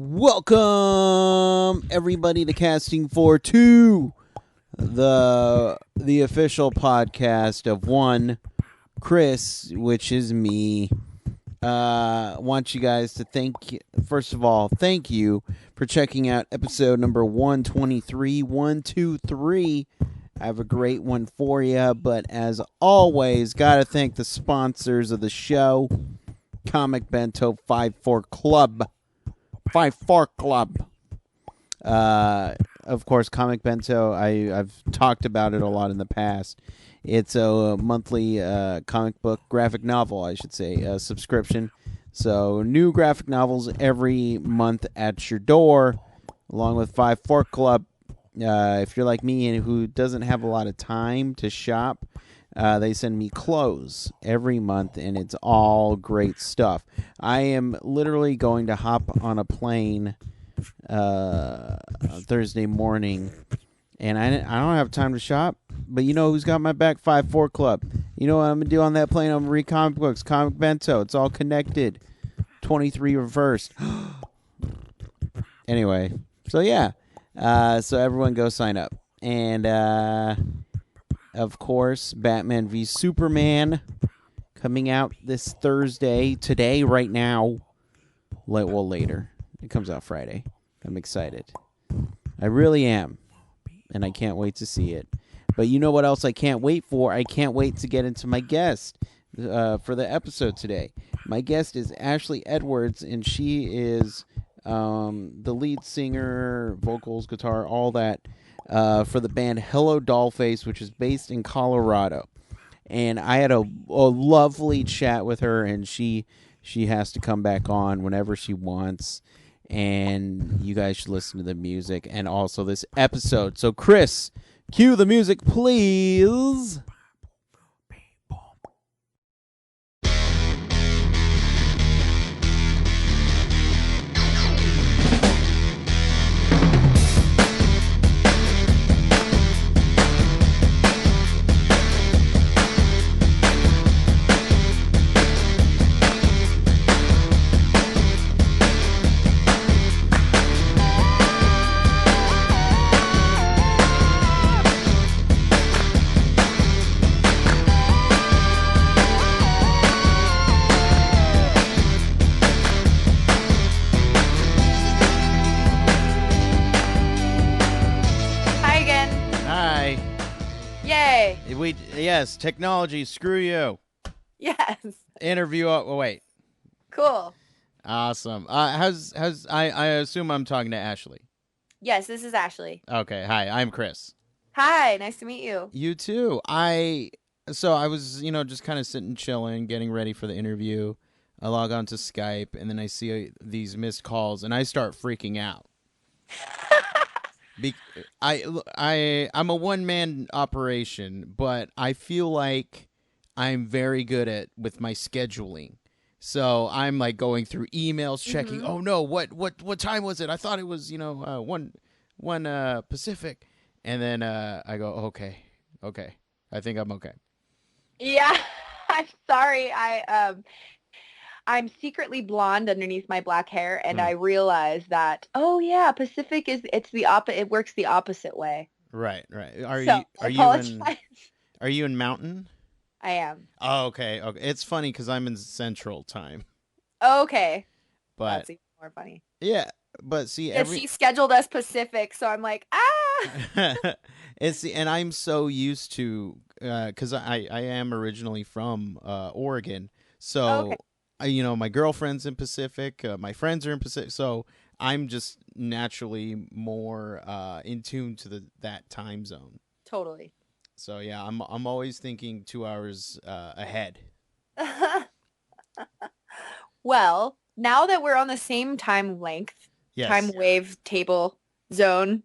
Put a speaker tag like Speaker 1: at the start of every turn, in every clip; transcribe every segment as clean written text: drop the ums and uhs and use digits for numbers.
Speaker 1: Welcome everybody to Casting for Two, the official podcast of one Chris, which is me. Want you guys to first of all, thank you for checking out episode number 123, 123. I have a great one for you, but as always, gotta thank the sponsors of the show, Comic Bento 54 Club. 54 Club. Of course, Comic Bento, I've talked about it a lot in the past. It's a monthly comic book, graphic novel, I should say, subscription. So, new graphic novels every month at your door, along with 54 Club. If you're like me and who doesn't have a lot of time to shop, they send me clothes every month, and it's all great stuff. I am literally going to hop on a plane Thursday morning, and I don't have time to shop, but you know who's got my back? 54 Club. You know what I'm going to do on that plane? I'm going to read comic books, Comic Bento. It's all connected. 23 reversed. Anyway, so yeah. So everyone go sign up. And, of course, Batman v Superman coming out this Thursday. Today, right now. Well, later. It comes out Friday. I'm excited. I really am. And I can't wait to see it. But you know what else I can't wait for? I can't wait to get into my guest for the episode today. My guest is Ashley Edwards, and she is the lead singer, vocals, guitar, all that, for the band Hello Dollface, which is based in Colorado. And I had a lovely chat with her, and she has to come back on whenever she wants. And you guys should listen to the music and also this episode. So, Chris, cue the music, please. Yes, technology, screw you.
Speaker 2: Yes.
Speaker 1: Interview, wait.
Speaker 2: Cool.
Speaker 1: Awesome. I assume I'm talking to Ashley.
Speaker 2: Yes, this is Ashley.
Speaker 1: Okay, hi, I'm Chris.
Speaker 2: Hi, nice to meet you.
Speaker 1: You too. I was, just kind of sitting, chilling, getting ready for the interview. I log on to Skype, and then I see these missed calls, and I start freaking out. I'm a one-man operation, but I feel like I'm very good with my scheduling. So I'm like going through emails, checking. Mm-hmm. Oh no, what time was it? I thought it was one Pacific, and then I go okay, I think I'm okay.
Speaker 2: Yeah, I'm sorry. I'm secretly blonde underneath my black hair, and I realized that, oh yeah, Pacific it works the opposite way.
Speaker 1: Right. Are you in Mountain?
Speaker 2: I am.
Speaker 1: Oh, okay. It's funny because I'm in Central Time.
Speaker 2: Okay.
Speaker 1: But
Speaker 2: that's even more funny.
Speaker 1: Yeah, but see,
Speaker 2: she scheduled us Pacific, so I'm like,
Speaker 1: and I'm so used to, because I am originally from Oregon, so. Okay. My girlfriend's in Pacific, my friends are in Pacific, so I'm just naturally more in tune to that time zone.
Speaker 2: Totally.
Speaker 1: So yeah, I'm always thinking 2 hours ahead.
Speaker 2: Well, now that we're on the same time length, yes. Time wave table zone.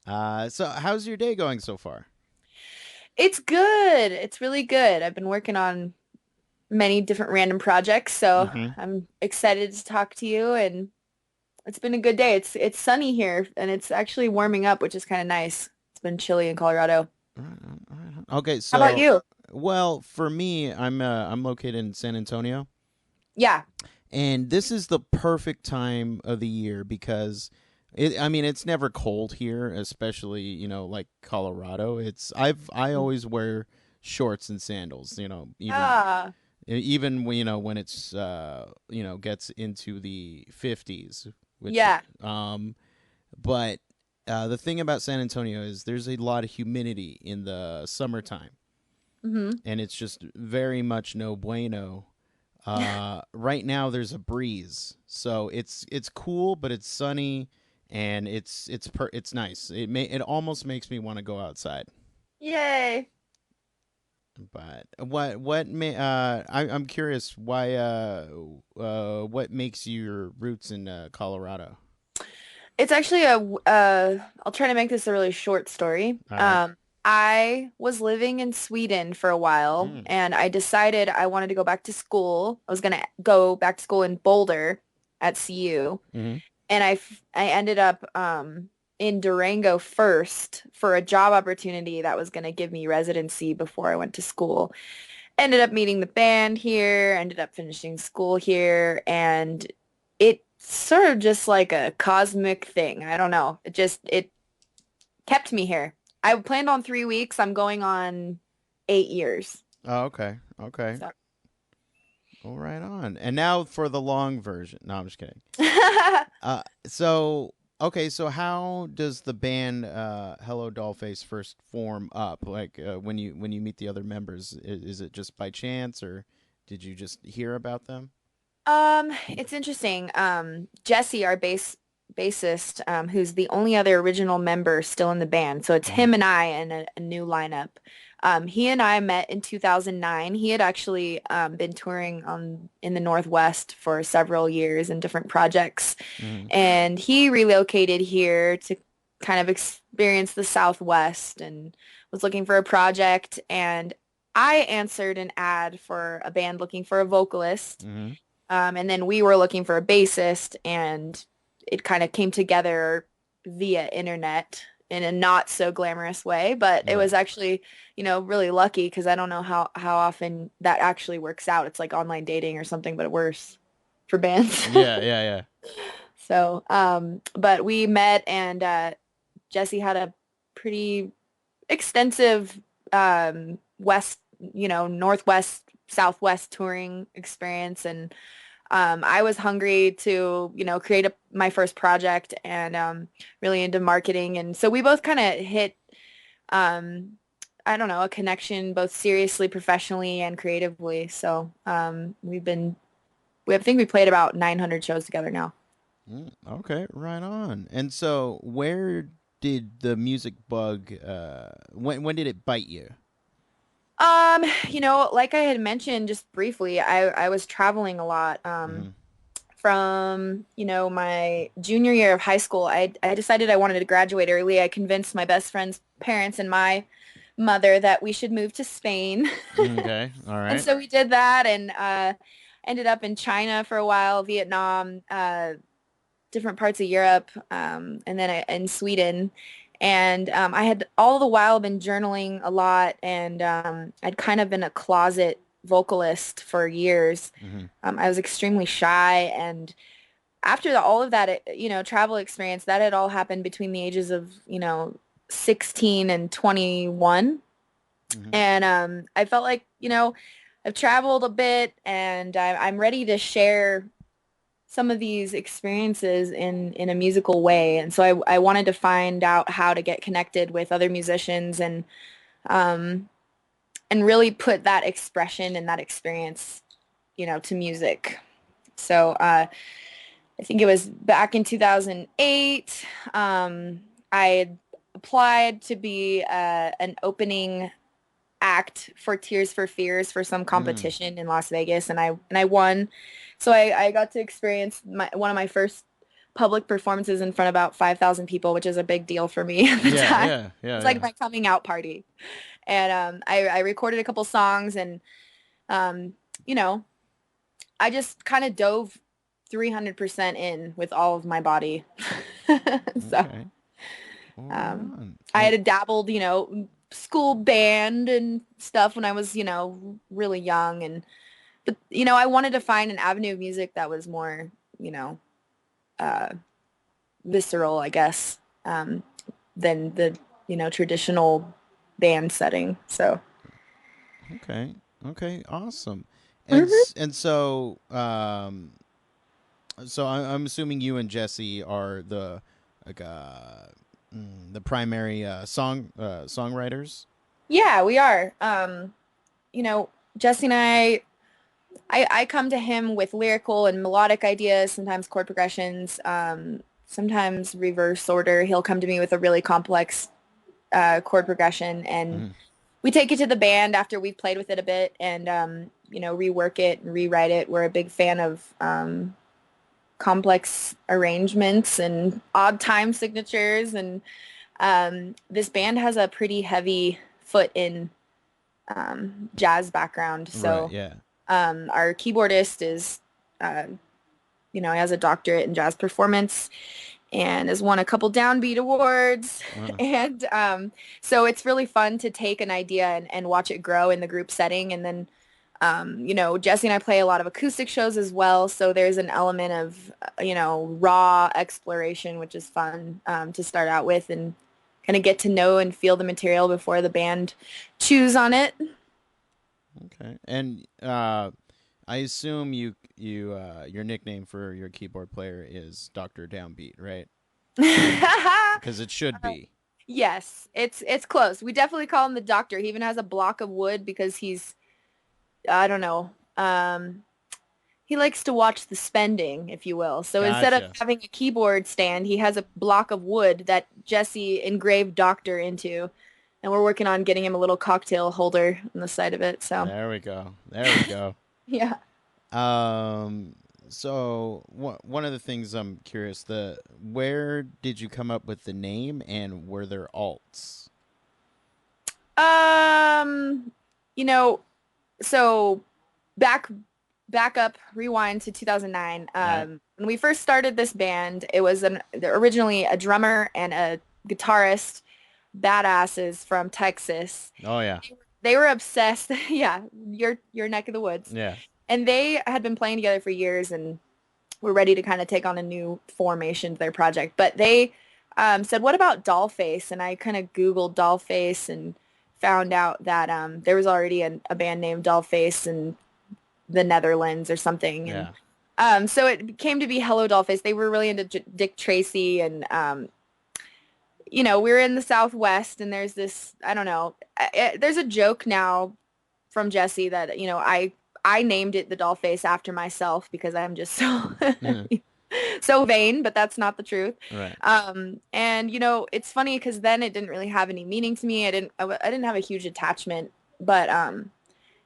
Speaker 1: So how's your day going so far?
Speaker 2: It's good. It's really good. I've been working on many different random projects, so I'm excited to talk to you, and it's been a good day. It's sunny here, and it's actually warming up, which is kind of nice. It's been chilly in Colorado.
Speaker 1: Okay, so
Speaker 2: how about you?
Speaker 1: Well, for me, I'm located in San Antonio.
Speaker 2: Yeah.
Speaker 1: And this is the perfect time of the year because I mean, it's never cold here, especially, like Colorado. I always wear shorts and sandals,
Speaker 2: Yeah.
Speaker 1: even when, when it's, gets into the 50s, which,
Speaker 2: Yeah.
Speaker 1: but the thing about San Antonio is there's a lot of humidity in the summertime,
Speaker 2: Hmm.
Speaker 1: and it's just very much no bueno. Right now there's a breeze, so it's cool, but it's sunny, and it's nice. It almost makes me want to go outside.
Speaker 2: Yay.
Speaker 1: But I'm curious why what makes your roots in Colorado?
Speaker 2: It's actually I'll try to make this a really short story.
Speaker 1: All right.
Speaker 2: I was living in Sweden for a while
Speaker 1: Mm.
Speaker 2: and I decided I wanted to go back to school. I was gonna go back to school in Boulder at CU.
Speaker 1: Mm-hmm.
Speaker 2: And I ended up in Durango first for a job opportunity that was gonna give me residency before I went to school. Ended up meeting the band here, ended up finishing school here, and it's sort of just like a cosmic thing. I don't know. It kept me here. I planned on 3 weeks. I'm going on 8 years.
Speaker 1: Oh, okay. Okay.
Speaker 2: So
Speaker 1: Well, right on. And now for the long version. No, I'm just kidding. So okay, so how does the band Hello Dollface first form up? Like when you meet the other members, is it just by chance, or did you just hear about them?
Speaker 2: It's interesting. Jesse, our bassist, who's the only other original member still in the band. So it's
Speaker 1: Mm-hmm.
Speaker 2: him and I and a new lineup. He and I met in 2009. He had actually been touring in the Northwest for several years in different projects,
Speaker 1: Mm-hmm.
Speaker 2: and he relocated here to kind of experience the Southwest and was looking for a project. And I answered an ad for a band looking for a vocalist.
Speaker 1: Mm-hmm.
Speaker 2: And then we were looking for a bassist, and it kind of came together via internet in a not so glamorous way. But it
Speaker 1: Right.
Speaker 2: was actually, really lucky because I don't know how often that actually works out. It's like online dating or something, but worse for bands.
Speaker 1: Yeah, yeah, yeah.
Speaker 2: So, but we met, and Jesse had a pretty extensive west, northwest, southwest touring experience, and I was hungry to, create my first project and really into marketing. And so we both kind of hit, um, I don't know, a connection both seriously, professionally, and creatively. So I think we played about 900 shows together now.
Speaker 1: Okay, right on. And so, where did the music bug? When did it bite you?
Speaker 2: Like I had mentioned just briefly, I was traveling a lot.
Speaker 1: Mm-hmm.
Speaker 2: From, my junior year of high school, I decided I wanted to graduate early. I convinced my best friend's parents and my mother that we should move to Spain.
Speaker 1: Okay, all
Speaker 2: And
Speaker 1: right.
Speaker 2: so we did that and ended up in China for a while, Vietnam, different parts of Europe, and then in Sweden. And I had all the while been journaling a lot, and I'd kind of been a closet vocalist for years.
Speaker 1: Mm-hmm.
Speaker 2: I was extremely shy, and after all of that, travel experience, that had all happened between the ages of, 16 and 21.
Speaker 1: Mm-hmm.
Speaker 2: And I felt like, I've traveled a bit, and I'm ready to share some of these experiences in a musical way. And so I wanted to find out how to get connected with other musicians um, and really put that expression and that experience, to music. So I think it was back in 2008. I had applied to be an opening act for Tears for Fears for some
Speaker 1: Mm.
Speaker 2: competition in Las Vegas, and I won. So I got to experience one of my first public performances in front of about 5,000 people, which is a big deal for me at the
Speaker 1: Yeah,
Speaker 2: time.
Speaker 1: yeah,
Speaker 2: It's
Speaker 1: yeah,
Speaker 2: like
Speaker 1: yeah.
Speaker 2: my coming out party. And I recorded a couple songs, and um, you know, I just kind of dove 300% in with all of my body. So
Speaker 1: Okay. Well, right
Speaker 2: um,
Speaker 1: on.
Speaker 2: I had dabbled, school band and stuff when I was, really young, and but I wanted to find an avenue of music that was more, you know, uh, visceral, I guess, um, than the, traditional band setting. So,
Speaker 1: Okay. Okay. Awesome. And
Speaker 2: Mhm.
Speaker 1: so I'm assuming you and Jesse are like the primary songwriters.
Speaker 2: Yeah, we are. Jesse and I come to him with lyrical and melodic ideas, sometimes chord progressions, sometimes reverse order. He'll come to me with a really complex chord progression, and
Speaker 1: Mhm.
Speaker 2: we take it to the band after we've played with it a bit and rework it and rewrite it. We're a big fan of complex arrangements and odd time signatures, and this band has a pretty heavy foot in jazz background.
Speaker 1: Right.
Speaker 2: So
Speaker 1: Yeah.
Speaker 2: our keyboardist is uh, he has a doctorate in jazz performance and has won a couple downbeat awards.
Speaker 1: Uh,
Speaker 2: And so it's really fun to take an idea and watch it grow in the group setting. And then, Jesse and I play a lot of acoustic shows as well. So there's an element of, raw exploration, which is fun to start out with and kind of get to know and feel the material before the band chews on it.
Speaker 1: okay. And I assume your nickname for your keyboard player is Doctor Downbeat, right? Because it should be.
Speaker 2: Yes, it's close. We definitely call him the doctor. He even has a block of wood because I don't know. He likes to watch the spending, if you will. So instead of
Speaker 1: Gotcha.
Speaker 2: having a keyboard stand, he has a block of wood that Jesse engraved doctor into. And we're working on getting him a little cocktail holder on the side of it. So,
Speaker 1: There we go. There we go.
Speaker 2: yeah.
Speaker 1: Um. So one of the things I'm curious, the where did you come up with the name, and were there alts?
Speaker 2: Um, you know, so back back up, rewind to 2009.
Speaker 1: All right.
Speaker 2: When we first started this band, it was originally a drummer and a guitarist, badasses from Texas.
Speaker 1: Oh yeah.
Speaker 2: They were obsessed. Yeah, your neck of the woods.
Speaker 1: Yeah.
Speaker 2: And they had been playing together for years and were ready to kind of take on a new formation to their project. But they said, "What about Dollface?" And I kind of Googled Dollface and found out that there was already a band named Dollface in the Netherlands or something. And
Speaker 1: Yeah.
Speaker 2: so it came to be Hello Dollface. They were really into Dick Tracy and we were in the Southwest and there's this, I don't know, there's a joke now from Jesse that, I named it the Dollface after myself because I'm just so
Speaker 1: Mhm.
Speaker 2: so vain, but that's not the truth.
Speaker 1: Right.
Speaker 2: And it's funny because then it didn't really have any meaning to me. I didn't have a huge attachment, but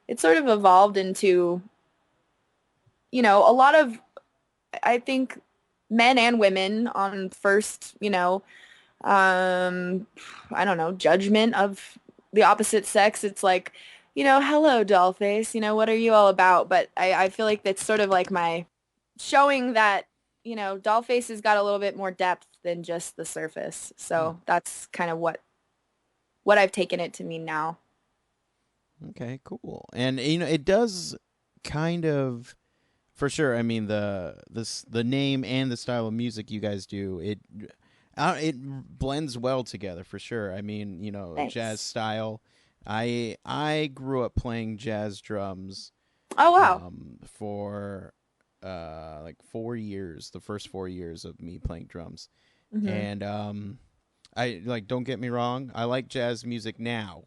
Speaker 2: it sort of evolved into, a lot of, I think, men and women on first, um, I don't know, judgment of the opposite sex. It's like, hello, Dollface, what are you all about? But I feel like that's sort of like my showing that, Dollface has got a little bit more depth than just the surface.
Speaker 1: Hmm.
Speaker 2: So that's kind of what I've taken it to mean now.
Speaker 1: Okay. Cool. And it does kind of for sure. I mean the name and the style of music you guys do it blends well together for sure. I mean jazz
Speaker 2: Thanks.
Speaker 1: style. I grew up playing jazz drums
Speaker 2: Oh, wow.
Speaker 1: for like 4 years, the first 4 years of me playing drums,
Speaker 2: Hmm.
Speaker 1: and I like don't get me wrong, I like jazz music now.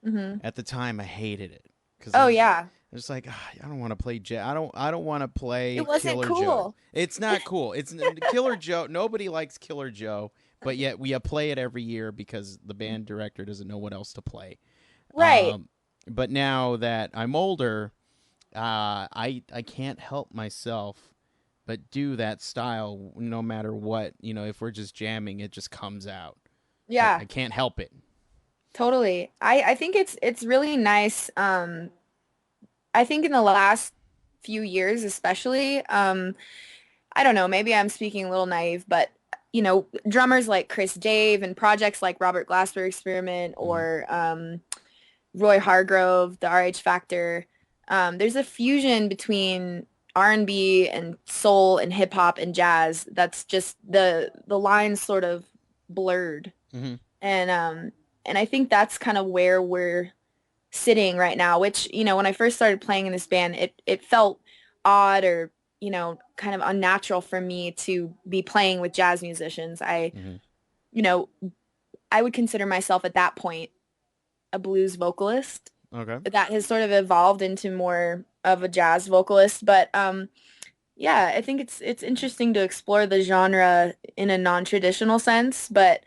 Speaker 2: Hmm.
Speaker 1: At the time, I hated it because
Speaker 2: Oh, yeah.
Speaker 1: I was like, "Ah, I don't want to play jazz. I don't want to
Speaker 2: It
Speaker 1: play
Speaker 2: wasn't
Speaker 1: Killer Joe.
Speaker 2: cool.
Speaker 1: It's not cool. It's Killer Joe. Nobody likes Killer Joe, but yet we play it every year because the band director doesn't know what else to play.
Speaker 2: Right.
Speaker 1: Um, but now that I'm older, I can't help myself but do that style no matter what. If we're just jamming, it just comes out. I
Speaker 2: Yeah.
Speaker 1: can't help it.
Speaker 2: Totally. I think it's really nice. I think in the last few years especially, I don't know, maybe I'm speaking a little naive, but drummers like Chris Dave and projects like Robert Glasper Experiment
Speaker 1: Mm-hmm.
Speaker 2: or Roy Hargrove, the RH Factor, There's a fusion between R&B and soul and hip hop and jazz that's just the lines sort of blurred.
Speaker 1: Hmm.
Speaker 2: And and I think that's kind of where we're sitting right now, which, when I first started playing in this band, it felt odd or, kind of unnatural for me to be playing with jazz musicians.
Speaker 1: Hmm.
Speaker 2: You know, I would consider myself at that point a blues vocalist
Speaker 1: Okay.
Speaker 2: that has sort of evolved into more of a jazz vocalist. But yeah, I think it's interesting to explore the genre in a non-traditional sense. But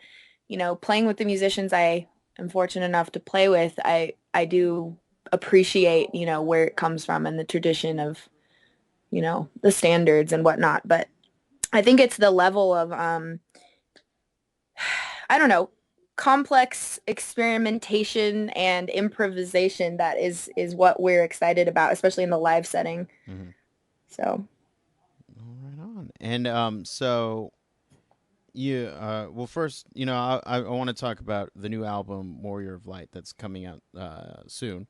Speaker 2: playing with the musicians I am fortunate enough to play with, I do appreciate where it comes from and the tradition of the standards and whatnot. But I think it's the level of I don't know, complex experimentation and improvisation that is what we're excited about, especially in the live setting.
Speaker 1: Hmm.
Speaker 2: So,
Speaker 1: Right on. And so you well, first, I want to talk about the new album Warrior of Light that's coming out soon.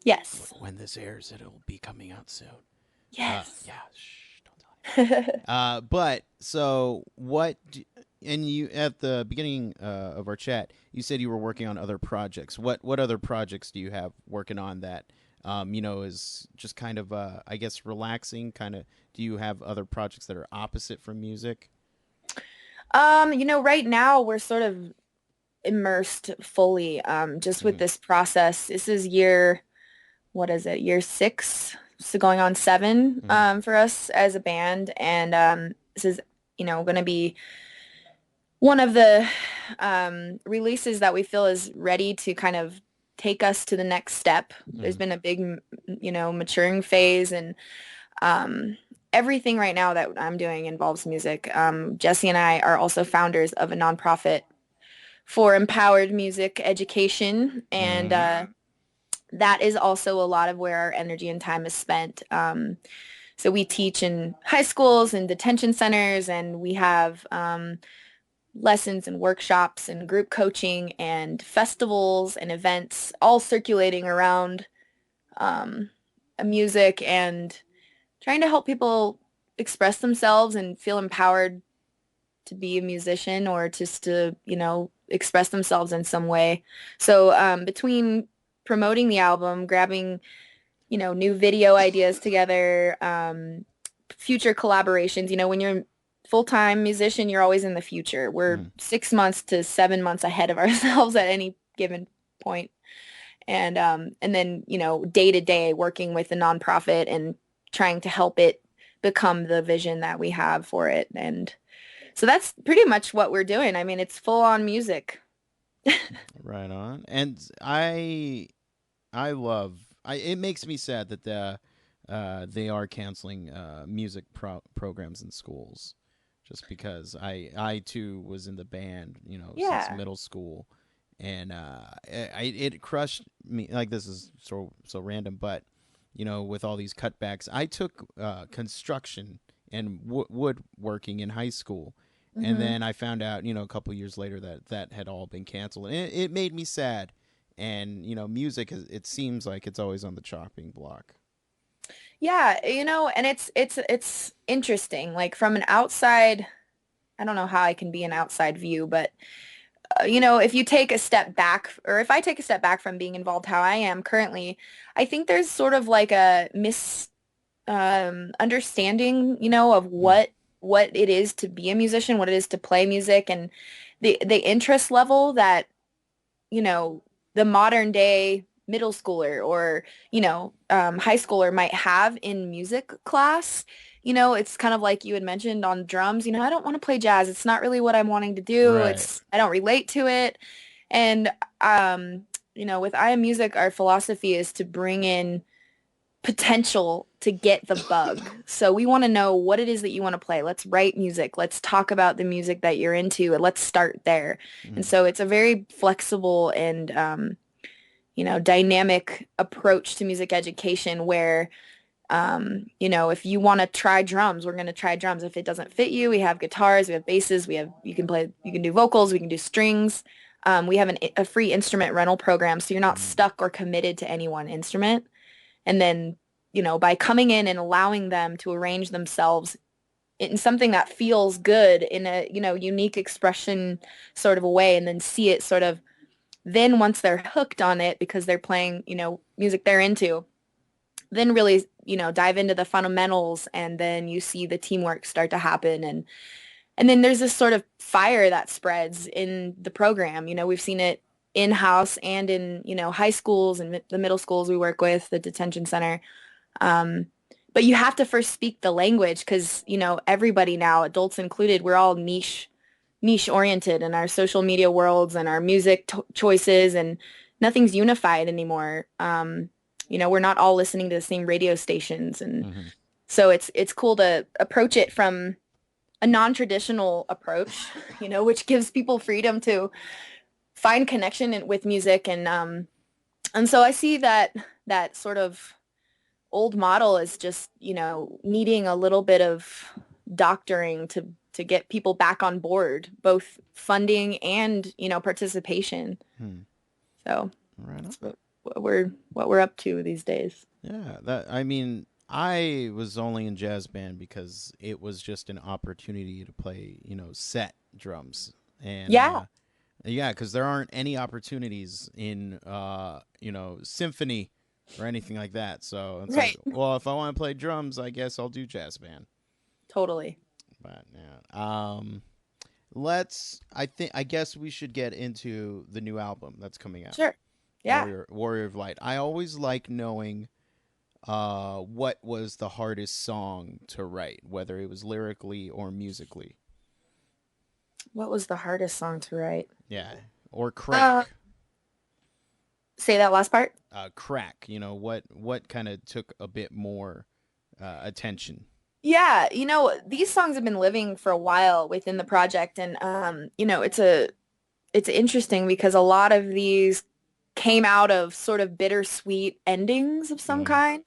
Speaker 2: yes.
Speaker 1: When this airs, it'll be coming out soon.
Speaker 2: Yes.
Speaker 1: Yeah. Shh. Don't tell anyone. But so what? And you at the beginning of our chat, you said you were working on other projects. What other projects do you have working on that? Is just kind of I guess relaxing. Kind of. Do you have other projects that are opposite from music?
Speaker 2: Right now we're sort of immersed fully just with
Speaker 1: Hmm.
Speaker 2: this process. This is what is it, year six? So going on seven
Speaker 1: Hmm.
Speaker 2: for us as a band. And this is, going to be one of the releases that we feel is ready to kind of take us to the next step. There's
Speaker 1: Hmm.
Speaker 2: been a big, maturing phase and everything right now that I'm doing involves music. Jesse and I are also founders of a nonprofit for empowered music education, and
Speaker 1: Hmm.
Speaker 2: that is also a lot of where our energy and time is spent. So we teach in high schools and detention centers, and we have lessons and workshops and group coaching and festivals and events all circulating around um, music and trying to help people express themselves and feel empowered to be a musician or just to, express themselves in some way. So between promoting the album, grabbing, new video ideas together, future collaborations, when you're a full-time musician, you're always in the future. We're
Speaker 1: Hmm.
Speaker 2: 6 months to 7 months ahead of ourselves at any given point. And then, day to day working with the nonprofit and trying to help it become the vision that we have for it. And so that's pretty much what we're doing. I mean, it's full on music.
Speaker 1: Right on. And I love. It makes me sad that they are canceling music programs in schools, just because I too was in the band, since
Speaker 2: Yeah.
Speaker 1: middle school, and it crushed me. Like, this is so random, but with all these cutbacks, I took construction and woodworking in high school. And
Speaker 2: Hmm.
Speaker 1: then I found out, a couple years later that that had all been canceled, and it made me sad. And music it seems like it's always on the chopping block.
Speaker 2: Yeah, and it's interesting. Like from an outside, I don't know how I can be an outside view, but if you take a step back, or if I take a step back from being involved how I am currently, I think there's sort of like a understanding, of
Speaker 1: Mm.
Speaker 2: what it is to be a musician, what it is to play music, and the interest level that, you know, the modern day middle schooler or, high schooler might have in music class. It's kind of like you had mentioned on drums, I don't want to play jazz. It's not really what I'm wanting to do.
Speaker 1: Right.
Speaker 2: I don't relate to it. And, with I Am Music, our philosophy is to bring in potential to get the bug. So we want to know what it is that you want to play. Let's write music. Let's talk about the music that you're into and let's start there. And
Speaker 1: Mm.
Speaker 2: so it's a very flexible and dynamic approach to music education where if you want to try drums, we're going to try drums. If it doesn't fit you, we have guitars, we have basses, you can do vocals, we can do strings. We have a free instrument rental program, so you're not
Speaker 1: Mm.
Speaker 2: stuck or committed to any one instrument. And then by coming in and allowing them to arrange themselves in something that feels good in a, unique expression sort of a way, and then see it sort of, then once they're hooked on it because they're playing, music they're into, then really, dive into the fundamentals, and then you see the teamwork start to happen. And then there's this sort of fire that spreads in the program. We've seen it in-house and in, high schools and the middle schools we work with, the detention center. Um, but you have to first speak the language because, everybody now, adults included, we're all niche oriented in our social media worlds and our music choices, and nothing's unified anymore. We're not all listening to the same radio stations, and
Speaker 1: Mm-hmm.
Speaker 2: so it's cool to approach it from a non-traditional approach, which gives people freedom to find connection with music, and so I see that sort of old model is just, needing a little bit of doctoring to get people back on board, both funding and, participation.
Speaker 1: Hmm.
Speaker 2: So
Speaker 1: Right on.
Speaker 2: that's what we're up to these days.
Speaker 1: Yeah, that I mean, I was only in jazz band because it was just an opportunity to play, set drums. And
Speaker 2: Yeah,
Speaker 1: yeah, because there aren't any opportunities in symphony or anything like that. So it's like,
Speaker 2: right.
Speaker 1: well, if I want to play drums, I guess I'll do jazz band.
Speaker 2: Totally.
Speaker 1: But yeah, I guess we should get into the new album that's coming out,
Speaker 2: Sure. Yeah.
Speaker 1: Warrior of Light. I always like knowing what was the hardest song to write, whether it was lyrically or musically.
Speaker 2: What was the hardest song to write?
Speaker 1: Yeah, or
Speaker 2: Uh,
Speaker 1: crack.
Speaker 2: say that last part.
Speaker 1: Crack. What kind of took a bit more attention.
Speaker 2: Yeah, these songs have been living for a while within the project, and it's interesting because a lot of these came out of sort of bittersweet endings of some
Speaker 1: Mm.
Speaker 2: kind,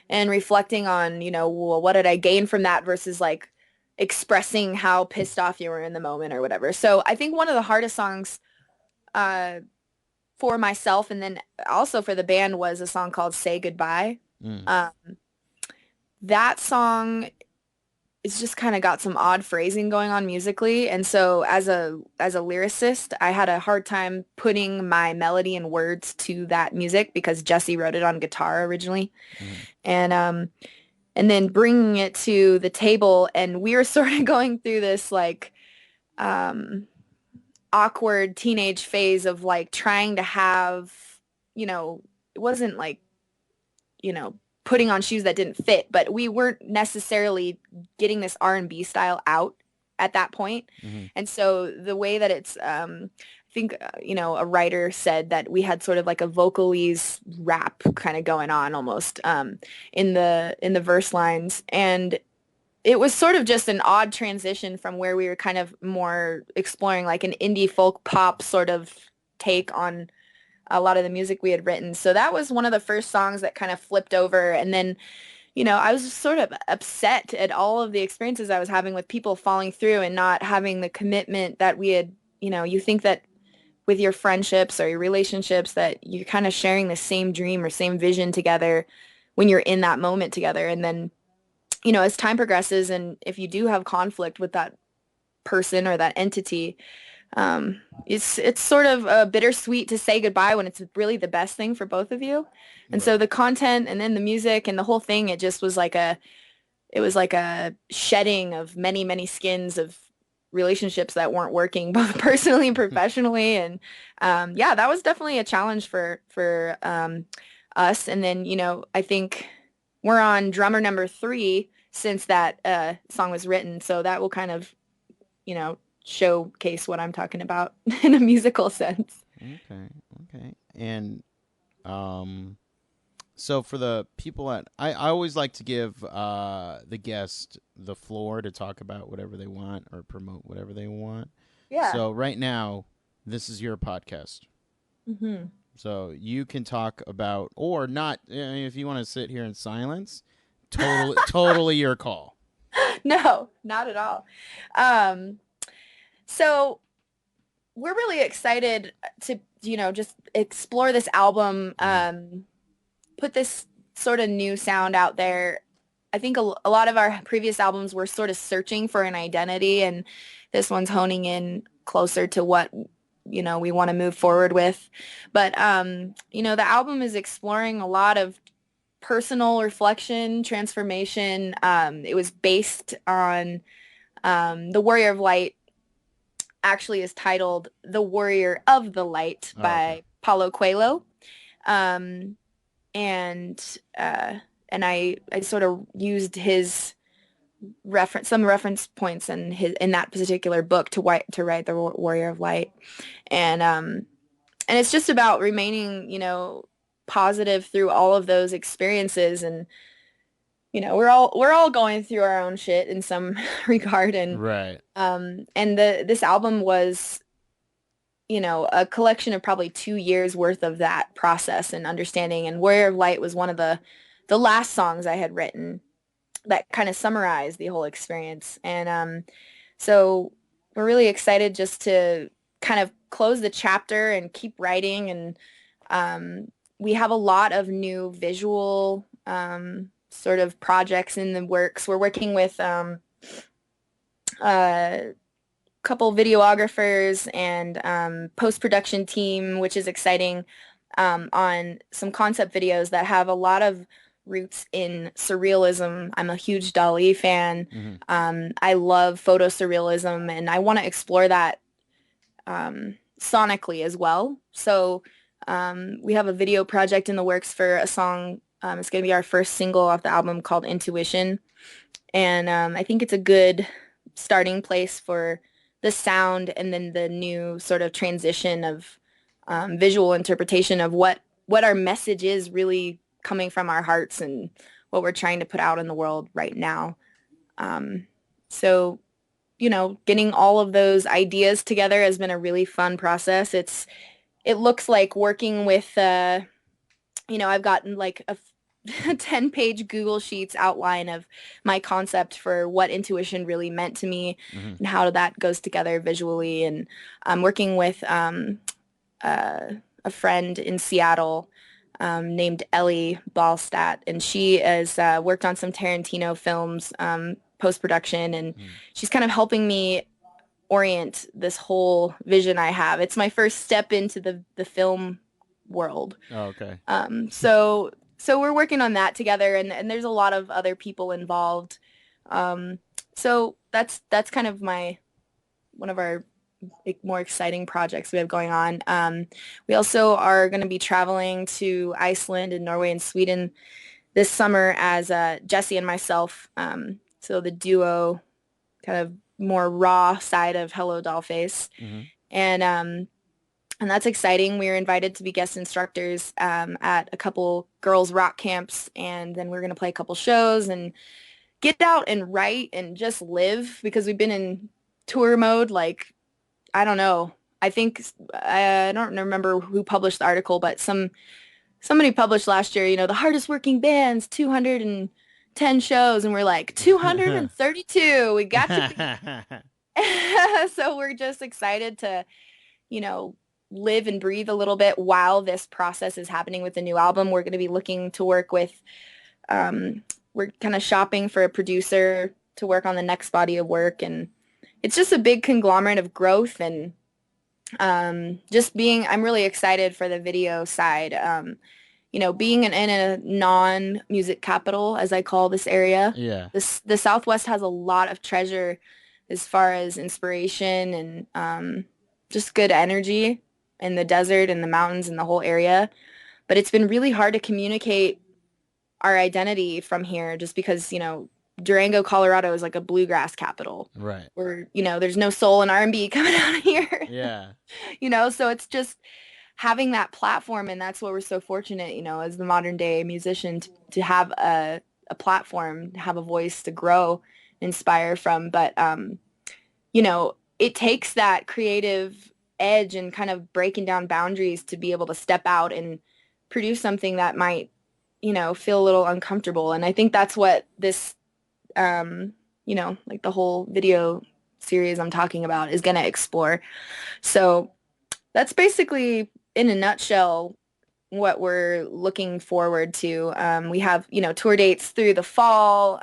Speaker 2: and reflecting on, well, what did I gain from that versus like expressing how pissed off you were in the moment or whatever. So I think one of the hardest songs uh for myself, and then also for the band, was a song called Say Goodbye.
Speaker 1: Mm.
Speaker 2: Um, that song, it's just kind of got some odd phrasing going on musically. And so as a lyricist, I had a hard time putting my melody and words to that music because Jesse wrote it on guitar originally.
Speaker 1: Mm.
Speaker 2: And then bringing it to the table, and we were sort of going through this like um awkward teenage phase of like trying to have, it wasn't like, you know, putting on shoes that didn't fit, but we weren't necessarily getting this R&B style out at that point.
Speaker 1: Mm.
Speaker 2: And so the way that it's, I think, a writer said that we had sort of like a vocalese rap kind of going on almost, in the verse lines. And it was sort of just an odd transition from where we were kind of more exploring like an indie folk pop sort of take on a lot of the music we had written. So that was one of the first songs that kind of flipped over. And then, I was just sort of upset at all of the experiences I was having with people falling through and not having the commitment that we had. You think that with your friendships or your relationships that you're kind of sharing the same dream or same vision together when you're in that moment together. And then, as time progresses, and if you do have conflict with that person or that entity, it's sort of bittersweet to say goodbye when it's really the best thing for both of you. And so
Speaker 1: Right.
Speaker 2: the content and then the music and the whole thing, it just was like a shedding of many, many skins of relationships that weren't working both personally and professionally. And yeah, that was definitely a challenge for us. And then, I think we're on drummer number 3 since that song was written. So that will kind of, you know, showcase what I'm talking about in a musical sense.
Speaker 1: Okay. Okay. And um, so for the people I always like to give the guest the floor to talk about whatever they want or promote whatever they want.
Speaker 2: Yeah.
Speaker 1: So right now, this is your podcast.
Speaker 2: Hmm.
Speaker 1: So you can talk about or not. If you want to sit here in silence, totally your call.
Speaker 2: No, not at all. Um, so we're really excited to, just explore this album, put this sort of new sound out there. I think a lot of our previous albums were sort of searching for an identity, and this one's honing in closer to what, we want to move forward with. But, the album is exploring a lot of personal reflection, transformation. It was based on The Warrior of Light actually is titled The Warrior of the Light
Speaker 1: Oh, okay.
Speaker 2: by Paulo Coelho. Um, and and I sort of used his some reference points in that particular book to write The Warrior of Light. And and it's just about remaining, positive through all of those experiences. And we're all going through our own shit in some regard.
Speaker 1: Right.
Speaker 2: And this album was, a collection of probably 2 years worth of that process and understanding. And Warrior of Light was one of the last songs I had written that kind of summarized the whole experience. And so we're really excited just to kind of close the chapter and keep writing. And we have a lot of new visual sort of projects in the works. We're working with a couple videographers and post-production team, which is exciting, on some concept videos that have a lot of roots in surrealism. I'm a huge Dali fan.
Speaker 1: Hmm.
Speaker 2: I love photo surrealism, and I want to explore that sonically as well. So we have a video project in the works for a song. It's going to be our first single off the album called Intuition. And I think it's a good starting place for the sound and then the new sort of transition of visual interpretation of what our message is really coming from our hearts and what we're trying to put out in the world right now. Um, so, getting all of those ideas together has been a really fun process. It looks like working with I've gotten like a 10-page Google Sheets outline of my concept for what intuition really meant to me
Speaker 1: Hmm.
Speaker 2: and how that goes together visually. And I'm working with a friend in Seattle named Ellie Ballstat, and she has worked on some Tarantino films post-production, and she's kind of helping me orient this whole vision I have. It's my first step into the film world.
Speaker 1: Oh, okay.
Speaker 2: So we're working on that together, and there's a lot of other people involved. Um, so that's kind of one of our more exciting projects we have going on. We also are going to be traveling to Iceland and Norway and Sweden this summer as Jesse and myself. So the duo, kind of more raw side of Hello Dollface.
Speaker 1: Hmm.
Speaker 2: And that's exciting. We were invited to be guest instructors at a couple girls' rock camps, and then we're going to play a couple shows and get out and write and just live because we've been in tour mode. Like, I don't know. I think I don't remember who published the article, but somebody published last year, the hardest working bands, 210 shows, and we're like 232. We got to be. So we're just excited to, you know, live and breathe a little bit while this process is happening with the new album. We're going to be looking to work with, we're kind of shopping for a producer to work on the next body of work. And it's just a big conglomerate of growth and I'm really excited for the video side. Being in a non-music capital, as I call this area,
Speaker 1: Yeah.
Speaker 2: the Southwest has a lot of treasure as far as inspiration and just good energy in the desert and the mountains and the whole area. But it's been really hard to communicate our identity from here just because, Durango, Colorado is like a bluegrass capital
Speaker 1: Right.
Speaker 2: where, there's no soul and R&B coming out of here.
Speaker 1: Yeah.
Speaker 2: So it's just having that platform, and that's what we're so fortunate, as the modern day musician to have a platform, to have a voice to grow, inspire from. But it takes that creative edge and kind of breaking down boundaries to be able to step out and produce something that might, feel a little uncomfortable. And I think that's what this like the whole video series I'm talking about is going to explore. So that's basically in a nutshell what we're looking forward to. We have, tour dates through the fall.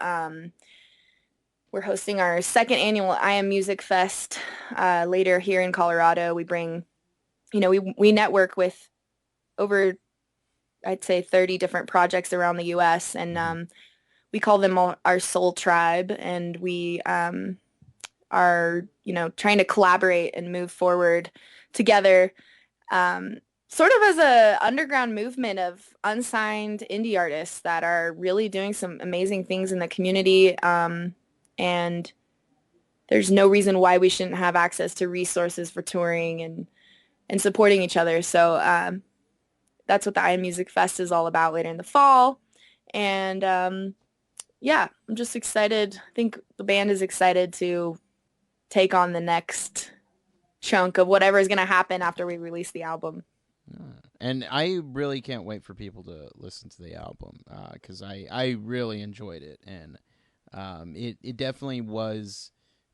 Speaker 2: We're hosting our second annual I Am Music Fest later here in Colorado. We bring, we network with over, I'd say, 30 different projects around the U.S. and we call them our soul tribe, and we are, trying to collaborate and move forward together, sort of as a underground movement of unsigned indie artists that are really doing some amazing things in the community. And there's no reason why we shouldn't have access to resources for touring and supporting each other. So that's what the I Am Music Fest is all about later in the fall. And yeah, I'm just excited. I think the band is excited to take on the next chunk of whatever is going to happen after we release the album.
Speaker 1: And I really can't wait for people to listen to the album because I really enjoyed it, and it definitely was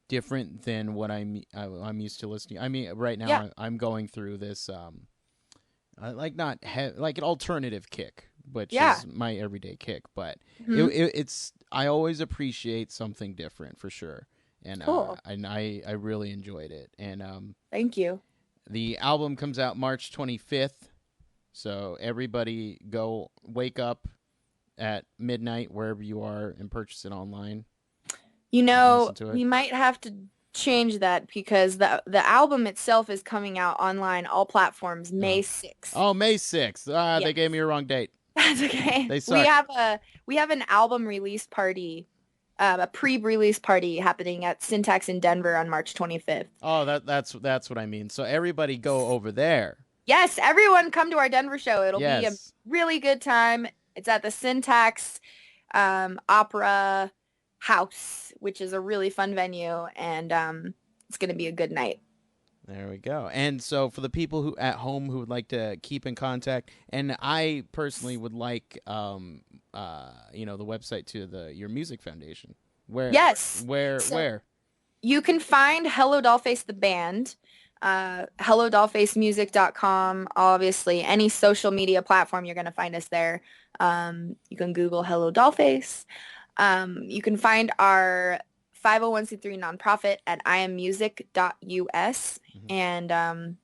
Speaker 1: different than what I'm used to listening. I mean, right now I'm going through this like like an alternative kick, which is my everyday kick, but it's I always appreciate something different for sure. And
Speaker 2: cool.
Speaker 1: And I really enjoyed it. And
Speaker 2: thank you.
Speaker 1: The album comes out March 25th. So everybody go wake up at midnight wherever you are and purchase it online.
Speaker 2: We might have to change that because the album itself is coming out online, all platforms, May 6th.
Speaker 1: Oh, May 6th. Yes. They gave me a wrong date.
Speaker 2: That's okay.
Speaker 1: They suck.
Speaker 2: We have an album release party, a pre-release party happening at Syntax in Denver on March 25th.
Speaker 1: Oh, that's what I mean. So everybody go over there.
Speaker 2: Yes, everyone come to our Denver show. It'll be a really good time. It's at the Syntax Opera House, which is a really fun venue, and it's going to be a good night.
Speaker 1: There we go. And so for the people who at home who would like to keep in contact, and I personally would like the website to your music foundation. Where
Speaker 2: you can find Hello Dollface the band, hellodollfacemusic.com. Obviously, any social media platform, you're going to find us there. You can Google Hello Dollface. You can find our 501c3 nonprofit at iammusic.us and kind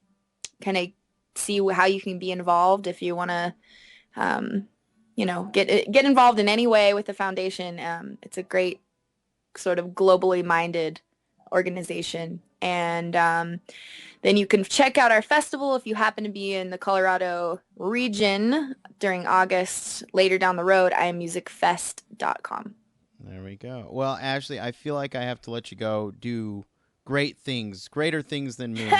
Speaker 2: of see how you can be involved if you want to, get involved in any way with the foundation. It's a great sort of globally minded organization. And then you can check out our festival if you happen to be in the Colorado region during August. Later down the road, iammusicfest.com.
Speaker 1: There we go. Well, Ashley, I feel like I have to let you go do greater things than me.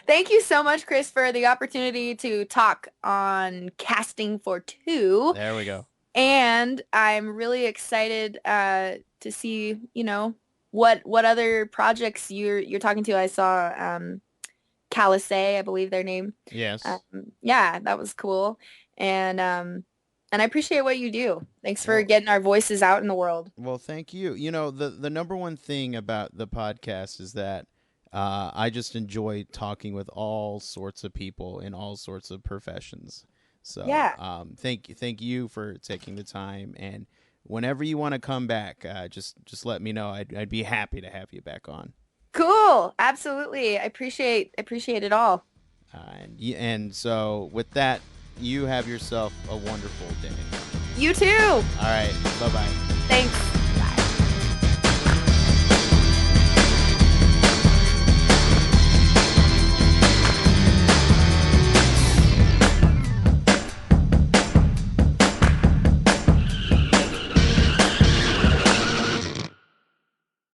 Speaker 2: Thank you so much, Chris, for the opportunity to talk on Casting for Two.
Speaker 1: There we go.
Speaker 2: And I'm really excited to see, what other projects you're talking to. I saw Calisay, I believe their name.
Speaker 1: Yes.
Speaker 2: Yeah, that was cool. And I appreciate what you do. Thanks for getting our voices out in the world.
Speaker 1: Well, thank you. The number one thing about the podcast is that I just enjoy talking with all sorts of people in all sorts of professions. So thank you for taking the time, and whenever you want to come back, just let me know. I'd be happy to have you back on.
Speaker 2: Cool. Absolutely. I appreciate it all.
Speaker 1: And so with that, you have yourself a wonderful day.
Speaker 2: You too.
Speaker 1: All right. Bye-bye.